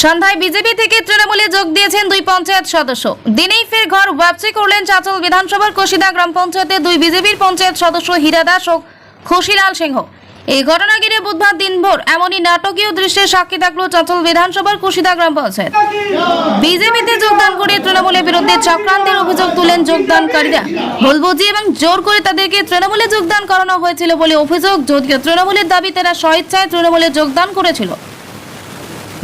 সন্ধ্যায় বিজেপি থেকে তৃণমূলে যোগ দিয়েছেন দুই পঞ্চায়েত সদস্য। দিনেই ফের ঘর ওয়াপসি করলেন চাঁচল বিধানসভার কোশিদা গ্রাম পঞ্চায়েতে দুই বিজেপির পঞ্চায়েত সদস্য হীরা দাস ও খুশিলাল সিংহ। এই ঘটনা ঘিরে বুধবার দিনভর এমনই নাটকীয় দৃশ্যের সাক্ষী থাকলো চাঁচল বিধানসভার কোশিদা গ্রাম পঞ্চায়েত। বিজেপিতে যোগদান করে তৃণমূলের বিরুদ্ধে চক্রান্তের অভিযোগ তুলেন যোগদানকারীরা। ভুল বুঝিয়ে এবং জোর করে তাদেরকে তৃণমূলে যোগদান করানো হয়েছিল বলে অভিযোগ, যদিও তৃণমূলের দাবি তারা স্বেচ্ছায় তৃণমূলে যোগদান করেছিল।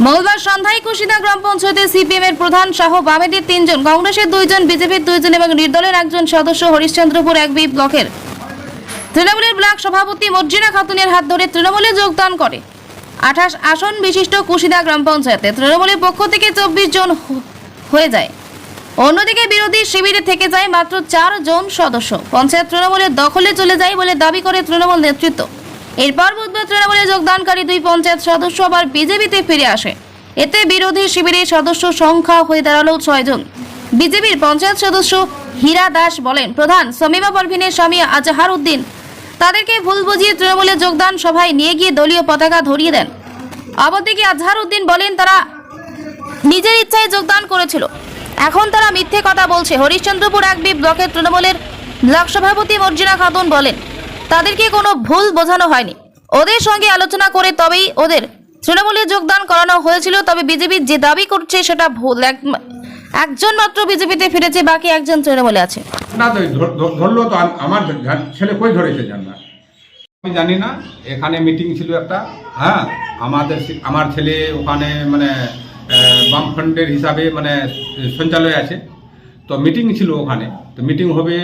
মঙ্গলবার সন্ধ্যায় কুশিদা গ্রাম পঞ্চায়েতে সিপিএম এর প্রধান সহ বামেদের 3 জন, কংগ্রেসের 2 জন, বিজেপির 2 জন এবং নির্দলের 1 জন সদস্য হরিশ্চন্দ্রপুর 1B ব্লকের তৃণমূলের ব্লক সভাপতি মর্জিনা খাতুনের হাত ধরে তৃণমূলে যোগদান করে। 28 আসন বিশিষ্ট কুশিদা গ্রাম পঞ্চায়েতে তৃণমূলের পক্ষ থেকে 24 জন হয়ে যায়। অন্যদিকে বিরোধী শিবিরে থেকে যায় মাত্র 4 জন সদস্য। পঞ্চায়েত তৃণমূলের দখলে চলে যায় বলে দাবি করে তৃণমূল নেতৃত্ব। এরপর বুধবার তৃণমূলে যোগদানকারী 2 পঞ্চায়েত সদস্য আবার বিজেপিতে ফিরে আসে। এতে বিরোধী শিবিরের সদস্য সংখ্যা হয়ে দাঁড়ালো 6 জন। বিজেপির পঞ্চায়েত সদস্য হীরা দাস বলেন, প্রধান শমীমা পারভিনের স্বামী আজহার উদ্দিন তাদেরকে ভুল বুঝিয়ে তৃণমূলে যোগদান সভায় নিয়ে গিয়ে দলীয় পতাকা ধরিয়ে দেন। অপরদিকে আজহার উদ্দিন বলেন, তারা নিজের ইচ্ছায় যোগদান করেছিল, এখন তারা মিথ্যে কথা বলছে। হরিশ্চন্দ্রপুর 1B ব্লকের তৃণমূলের ব্লক সভাপতি মর্জিনা খাতুন বলেন, তাদেরকে কোনো ভুল বোঝানো হয়নি, ওদের সঙ্গে আলোচনা করে তবেই ওদের তৃণমূলে যোগদান করানো হয়েছিল। তবে বিজেপি যে দাবি করছে সেটা ভুল। একজন মাত্র বিজেপিতে ফিরেছে, বাকি 1 জন তৃণমূলে আছে। না তো ধরলো তো আমার ছেলে কই ধরেছে জান না, আমি জানি না। এখানে মিটিং ছিল একটা, হ্যাঁ, আমার ছেলে ওখানে মানে বামফ্রন্টের হিসাবে মানে সঞ্চালয় আছে, তো মিটিং ছিল ওখানে। তো মিটিং হবে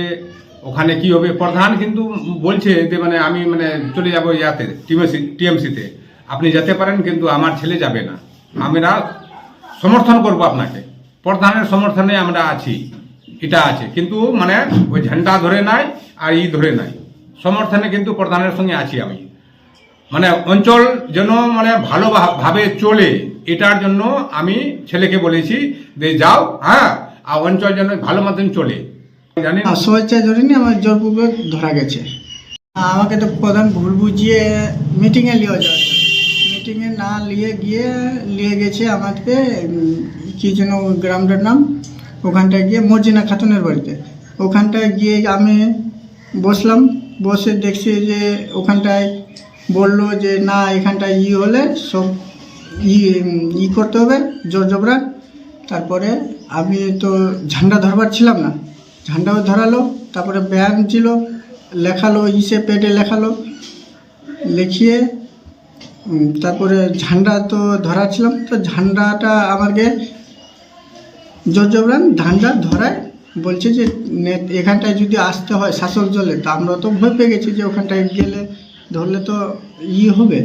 ওখানে, কি হবে প্রধান কিন্তু বলছে যে মানে আমি মানে চলে যাবো ইয়াতে টিএমসিতে, আপনি যেতে পারেন কিন্তু আমার ছেলে যাবে না। আমরা সমর্থন করব আপনাকে, প্রধানের সমর্থনে আমরা আছি, এটা আছে, কিন্তু মানে ওই ঝান্ডা ধরে নাই আর ধরে নাই, সমর্থনে কিন্তু প্রধানের সঙ্গে আছি আমি। মানে অঞ্চল যেন মানে ভালোভাবে চলে, এটার জন্য আমি ছেলেকে বলেছি যে যাও, হ্যাঁ, আর অঞ্চল যেন ভালো মতন চলে। জানি না স্বেচ্ছায় ধরিনি, আমার জোরপূর্বক ধরা গেছে। আমাকে তো প্রধান ভুল বুঝিয়ে মিটিংয়ে নিয়ে যাওয়া, মিটিংয়ে না নিয়ে গেছে আমাকে কি যেন গ্রামটার নাম, ওখানটায় গিয়ে মর্জিনা খাতুনের বাড়িতে। ওখানটায় গিয়ে আমি বসলাম, বসে দেখছি যে ওখানটায় বললো যে না, এখানটায় হলে সব করতে হবে, জোর জবরান। তারপরে আমি তো ঝান্ডা ধরবার ছিলাম না, ঝান্ডাও ধরালো, তারপরে ব্যায়াম ছিল, লেখালো, পেটে লেখালো, লিখিয়ে তারপরে ঝান্ডা তো ধরাছিলাম, তো ঝান্ডাটা আমাকে জোর জবরান ঝান্ডা ধরায় বলছে যে এখানটায় যদি আসতে হয় শাসক দলে। তা আমরা তো ভয় পেয়ে গেছি যে ওখানটায় গেলে ধরলে তো হবে,